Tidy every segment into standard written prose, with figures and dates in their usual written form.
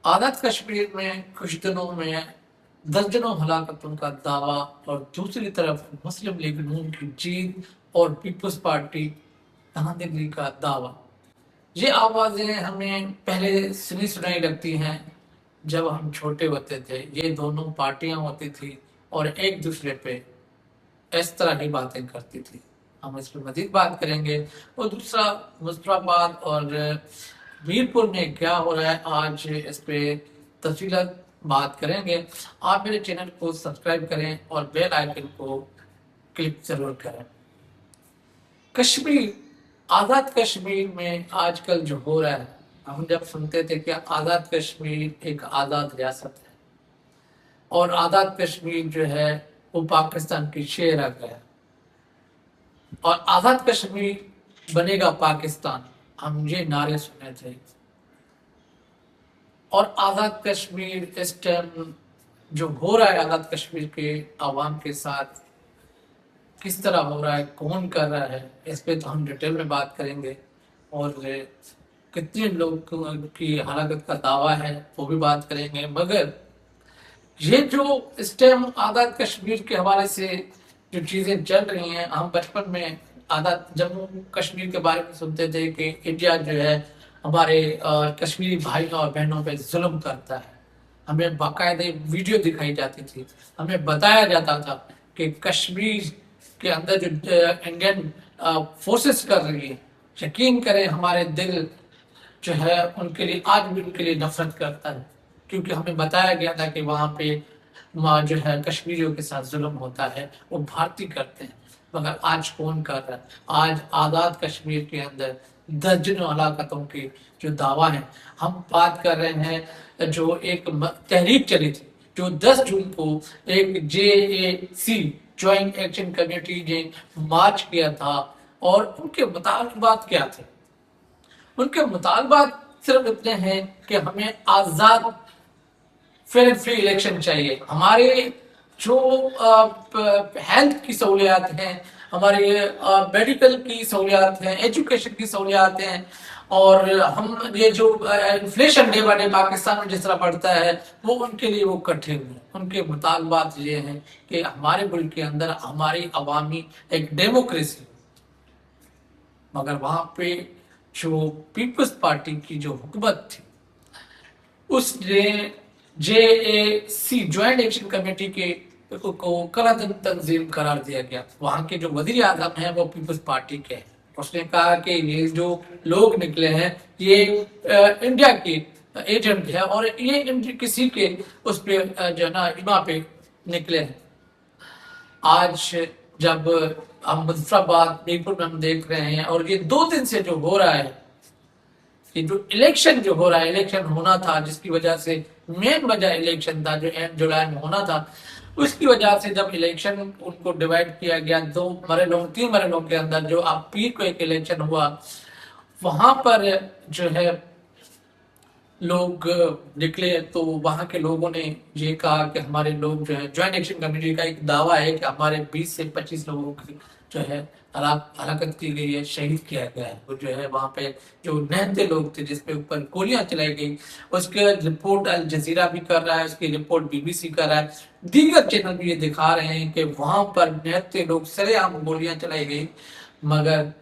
आज़ाद कश्मीर में कुछ दिनों में दर्जनों हलाकतों का दावा और दूसरी तरफ मुस्लिम लीग नून की जीत और पीपल्स पार्टी धांधली का दावा। ये आवाजें हमें पहले सुनी सुनाई लगती हैं जब हम छोटे होते थे। ये दोनों पार्टियां होती थी और एक दूसरे पे इस तरह की बातें करती थी। हम इस पर मजीद बात करेंगे। और दूसरा, मुजफ्फराबाद और मीरपुर में क्या हो रहा है, आज इस पे तफसीलत बात करेंगे। आप मेरे चैनल को सब्सक्राइब करें और बेल आइकन को क्लिक जरूर करें। कश्मीर, आज़ाद कश्मीर में आजकल जो हो रहा है, हम जब सुनते थे कि आज़ाद कश्मीर एक आज़ाद रियासत है और आज़ाद कश्मीर जो है वो पाकिस्तान की शेर आ गया और आज़ाद कश्मीर बनेगा पाकिस्तान, हम ये नारे सुने थे। और आज़ाद कश्मीर इस टाइम जो हो रहा है आज़ाद कश्मीर के आवाम के साथ, किस तरह हो रहा है, कौन कर रहा है, इस पे तो हम डिटेल में बात करेंगे। और कितने लोग की हलाकत का दावा है वो भी बात करेंगे। मगर ये जो इस टाइम आज़ाद कश्मीर के हवाले से जो चीज़ें चल रही हैं, हम बचपन में आज़ाद जम्मू कश्मीर के बारे में सुनते थे कि इंडिया जो है हमारे कश्मीरी भाइयों और बहनों पे जुल्म करता है। हमें बाकायदे वीडियो दिखाई जाती थी, हमें बताया जाता था कि कश्मीर के अंदर जो इंडियन फोर्सेस कर रही है, यकीन करें हमारे दिल जो है उनके लिए आज भी उनके लिए नफरत करता है, क्योंकि हमें बताया गया था कि वहाँ पे जो है कश्मीरियों के साथ जुल्म होता है, वो भारतीय करते हैं। मगर आज कौन कर रहा है? आज आज़ाद कश्मीर के अंदर दर्जनों हलाकतों की जो दावा है। हम बात कर रहे हैं जो एक तहरीक चली थी जो 10 जून को एक JAC ज्वाइंट एक्शन कमेटी ने मार्च किया था, और उनके मुतालबात क्या थे? उनके मुतालबात सिर्फ इतने हैं कि हमें आज़ाद फेयर एंड फ्री इलेक्शन चाहिए। हमारे जो हेल्थ की सहूलियात हैं, हमारे मेडिकल की सहूलियात हैं, एजुकेशन की सहूलियात हैं, और हम ये जो inflation day by day Pakistan में जिस तरह बढ़ता है वो उनके लिए वो कठिन है। उनके मुतालबात ये हैं कि हमारे मुल्क के अंदर हमारी अवामी एक डेमोक्रेसी, मगर वहां पे जो पीपल्स पार्टी की जो हुकूमत थी उसने JAC ज्वाइंट एक्शन कमेटी के को कलादन तंजीम करार दिया गया। वहां के जो वजीर आजम हैं वो पीपल्स पार्टी के हैं। उसने कहा कि ये जो लोग निकले हैं ये इंडिया के एजेंट है और ये किसी के उस पे जो ना इमा पे निकले हैं। आज जब हम मुजफ्फराबाद मीरपुर में हम देख रहे हैं, और ये 2 दिन से जो हो रहा है, ये जो इलेक्शन जो हो रहा है, इलेक्शन होना था जिसकी वजह से, मेन वजह इलेक्शन था जो एंड जुलाई में होना था, उसकी वजह से जब इलेक्शन उनको डिवाइड किया गया 2 मरहलों 3 मरहलों के अंदर, जो अब पीर को एक इलेक्शन हुआ, वहां पर जो है लोग निकले। तो वहां के लोगों ने ये कहा कि हमारे लोग जो है, ज्वाइंट एक्शन कमेटी का एक दावा है कि हमारे 20 से 25 लोगों की जो है हलाकत की गई है, शहीद किया गया है। वो जो है वहां पे जो निहत्थे लोग थे जिसपे ऊपर गोलियां चलाई गई, उसके रिपोर्ट अल जजीरा भी कर रहा है, उसकी रिपोर्ट BBC कर रहा है, दीगर चैनल भी ये दिखा रहे हैं कि वहां पर निहत्थे लोग सरेआम गोलियां चलाई गई। मगर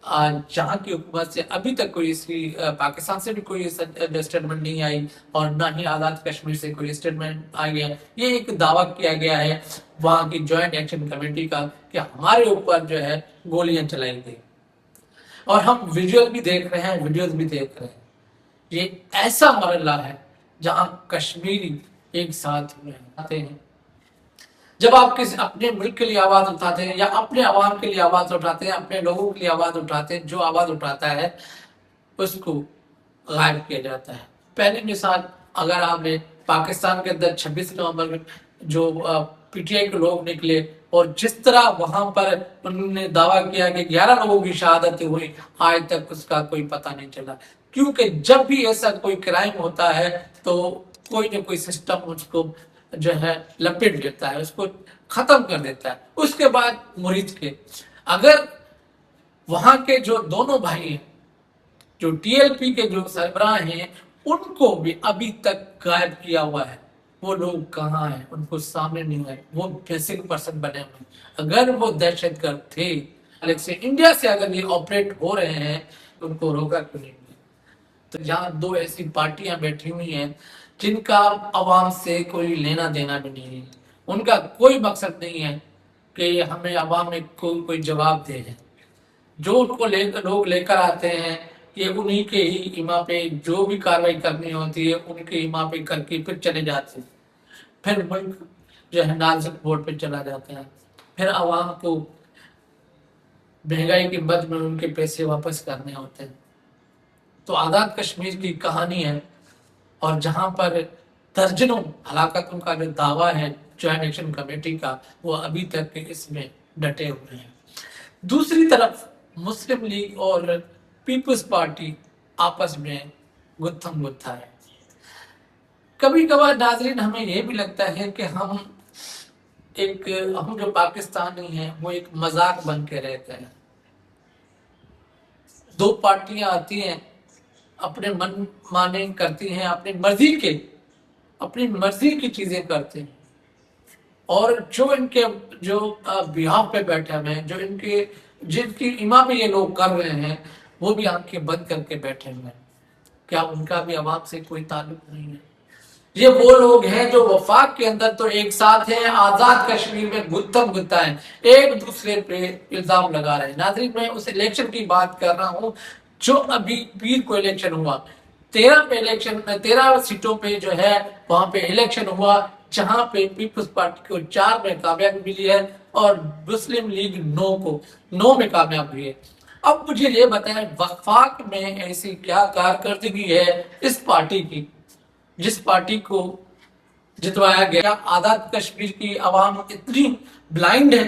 जहाँ की हुकूमत से अभी तक कोई इसकी, पाकिस्तान से भी कोई स्टेटमेंट नहीं आई और ना ही आज़ाद कश्मीर से कोई स्टेटमेंट आ गया। ये एक दावा किया गया है वहां की ज्वाइंट एक्शन कमेटी का कि हमारे ऊपर जो है गोलियां चलाई गई, और हम विजुअल भी देख रहे हैं, वीडियोस भी देख रहे हैं। ये ऐसा मरला है जहां कश्मीरी एक साथ रहते हैं। जब आप किसी अपने मुल्क के लिए आवाज उठाते हैं या अपने आवाम के लिए आवाज उठाते हैं, अपने लोगों के लिए आवाज उठाते हैं, जो आवाज उठाता है उसको गायब किया जाता है। पहली मिसाल, अगर आपने पाकिस्तान के अंदर 26 नवंबर में जो PTI के लोग निकले और जिस तरह वहां पर उन्होंने दावा किया कि 11 लोगों की शहादत हुई, आज तक उसका कोई पता नहीं चला। क्योंकि जब भी ऐसा कोई क्राइम होता है तो कोई ना कोई सिस्टम उसको जो है लपेट देता है, उसको खत्म कर देता है। उसके बाद मुरीद के, अगर वहां के जो दोनों भाई हैं, जो TLP के जो सरबराह हैं, ان को भी अभी तक गायब किया हुआ है। वो लोग कहाँ हैं, उनको सामने नहीं है, वो बेसिक पर्सन बने हुए हैं। अगर वो दहशतगर्द थे, से इंडिया से अगर ये ऑपरेट हो रहे हैं, तो उनको रोका क्यों नहीं? तो यहाँ दो ऐसी पार्टियां बैठी हुई हैं जिनका अवाम से कोई लेना देना भी नहीं है। उनका कोई मकसद नहीं है कि हमें अवाम में कोई जवाब दे है। जो उनको लोग लेकर आते हैं, ये उन्हीं के ही इमा पे जो भी कार्रवाई करनी होती है उनके इमा पे करके फिर चले जाते हैं। फिर मुल्क जो है नाजुक बोर्ड पे चला जाता है। फिर अवाम को महंगाई के मद में उनके पैसे वापस करने होते हैं। तो आज़ाद कश्मीर की कहानी है, और जहां पर दर्जनों हलाकतों का जो दावा है ज्वाइंट एक्शन कमेटी का, वो अभी तक इसमें डटे हुए हैं। दूसरी तरफ मुस्लिम लीग और पीपल्स पार्टी आपस में गुत्थम गुत्था है। कभी कभार नाजरीन हमें यह भी लगता है कि हम जो पाकिस्तानी हैं वो एक मजाक बन के रहते हैं। दो पार्टियां आती हैं, अपने मन माने करती हैं, अपनी मर्जी की चीजें करते हैं, और जो इनके बिहार पे बैठे हुए हैं, जिनकी इमा पे ये लोग कर रहे हैं, वो भी आंखें बंद करके बैठे हुए हैं। क्या उनका भी अवाम से कोई ताल्लुक नहीं है? ये वो लोग हैं जो वफाक के अंदर तो एक साथ हैं, आजाद कश्मीर में गुत्थम गुत्था है, एक दूसरे पे इल्जाम लगा रहे हैं। नाज़रीन, मैं उस इलेक्शन की बात कर रहा हूँ जो अभी पीर को इलेक्शन हुआ। 13 सीटों पे जो है वहां पे इलेक्शन हुआ, जहां पे पीपल्स पार्टी को 4 में कामयाबी मिली है और मुस्लिम लीग 9 में कामयाब हुई है। अब मुझे ये बताएं, वफाक में ऐसी क्या कारकर्दगी है इस पार्टी की जिस पार्टी को जितवाया गया? आजाद कश्मीर की आवाम इतनी ब्लाइंड है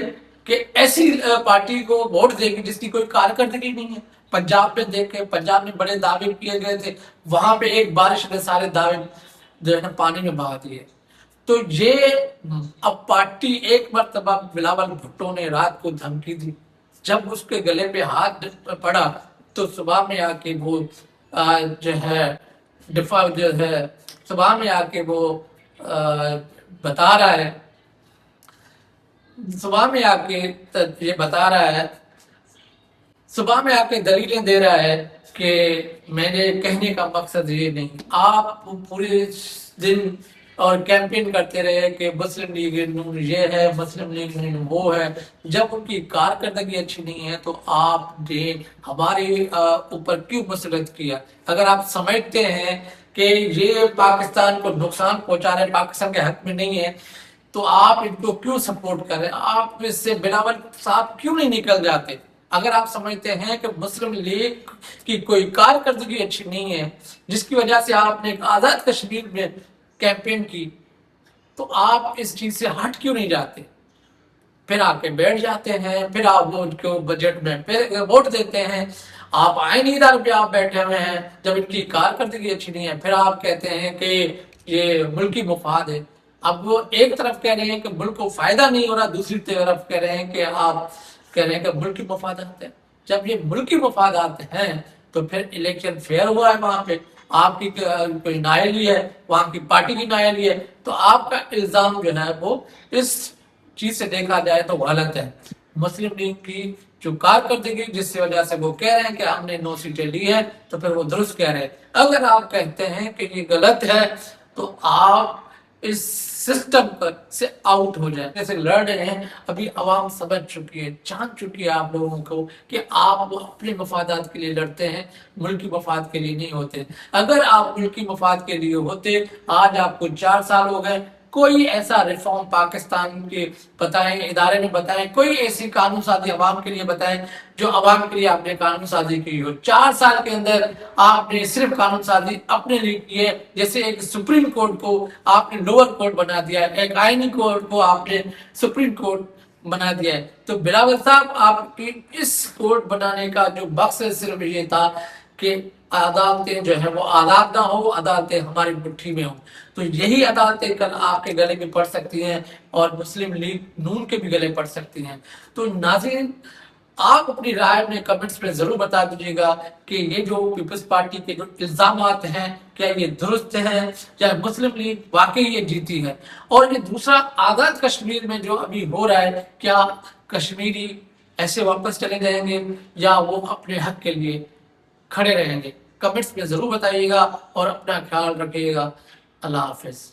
कि ऐसी पार्टी को वोट देगी जिसकी कोई कारकर्दगी नहीं है। पंजाब में देखे, पंजाब में बड़े दावे किए गए थे, वहां पे एक बारिश ने सारे दावे जो है ना पानी में बहा दिए। तो ये अब पार्टी एक मरतबा बिलावल भुट्टो ने रात को धमकी दी, जब उसके गले पे हाथ पड़ा तो सुबह में आके वो जो है डिफा जो है सुबह में आके वो बता रहा है, सुबह में आके ये बता रहा है, सुबह में आके दलीलें दे रहा है कि मैंने कहने का मकसद ये नहीं। आप पूरे दिन और कैंपेन करते रहे कि मुस्लिम लीग नून ये है, मुस्लिम लीग नून वो है। जब उनकी कारकर्दगी अच्छी नहीं है तो आपने हमारे ऊपर क्यों मुसलत किया? अगर आप समझते हैं कि ये पाकिस्तान को नुकसान पहुंचा रहे, पाकिस्तान के हक में नहीं है, तो आप इनको क्यों सपोर्ट कर रहे हैं? आप इससे बिलावल साहब क्यों नहीं निकल जाते? अगर आप समझते हैं कि मुस्लिम लीग की कोई कारकर्दगी अच्छी नहीं है जिसकी वजह से आपने आजाद कश्मीर में कैंपेन की, तो आप इस चीज से हट क्यों नहीं जाते? फिर आके बैठ जाते हैं, फिर आप वोट को बजट में फिर वोट देते हैं। आप आईनी इदारे पे आप बैठे हुए हैं, जब इनकी कारकर्दगी अच्छी नहीं है फिर आप कहते हैं कि ये मुल्की मुफाद है। अब वो एक तरफ कह रहे हैं कि मुल्क को फायदा नहीं हो रहा, दूसरी तरफ कह रहे हैं कि आप कह रहे हैं कि मुल्की मफादात है। जब ये मुल्की मफादात हैं तो फिर इलेक्शन फेयर हुआ है, वहां पे आपकी कोई नायली है, वहां की पार्टी की नायली है, तो आपका इल्जाम जो है वो इस चीज से देखा जाए तो गलत है। मुस्लिम लीग की जो कारकर्दगी जिसकी वजह से वो कह रहे हैं कि हमने 9 सीटें ली है, तो फिर वो दुरुस्त कह रहे हैं। अगर आप कहते हैं कि ये गलत है तो आप इस सिस्टम पर से आउट हो जाए। जैसे लड़ रहे हैं, अभी आवाम समझ चुकी है, जान चुकी है आप लोगों को कि आप अपने मफादात के लिए लड़ते हैं, मुल्की मफाद के लिए नहीं होते। अगर आप मुल्की मफाद के लिए होते, आज आपको 4 साल हो गए, कोई ऐसा रिफॉर्म पाकिस्तान के बताएं, इदारे ने बताएं, कोई ऐसी कानून साजी अवाम के लिए बताएं जो अवाम के लिए आपने कानून साजी की हो। 4 साल के अंदर आपने सिर्फ कानून साजी अपने लिए की है। जैसे एक सुप्रीम कोर्ट को आपने लोअर कोर्ट बना दिया है, एक आईनी कोर्ट को आपने सुप्रीम कोर्ट बना दिया है। तो बिलावल साहब, आपकी इस कोर्ट बनाने का जो मकसद सिर्फ ये था कि अदालतें जो है वो आजाद ना हो, अदालतें हमारी मुट्ठी में हो। तो यही अदालतें कल आपके गले में पड़ सकती हैं और मुस्लिम लीग नून के भी गले पड़ सकती हैं। तो नाज़रीन, آپ اپنی رائے اپنے کمنٹس میں ضرور بتا دیجیے گا کہ یہ جو پیپلز پارٹی کے جو الزامات ہیں کیا یہ درست ہیں یا مسلم لیگ واقعی یہ جیتی ہے. اور یہ دوسرا آزاد کشمیر میں جو ابھی ہو رہا ہے کیا کشمیری ایسے واپس چلے جائیں گے یا وہ اپنے حق کے لیے کھڑے رہیں گے. کمنٹس میں ضرور بتائیے گا اور اپنا خیال رکھیے گا. اللہ حافظ.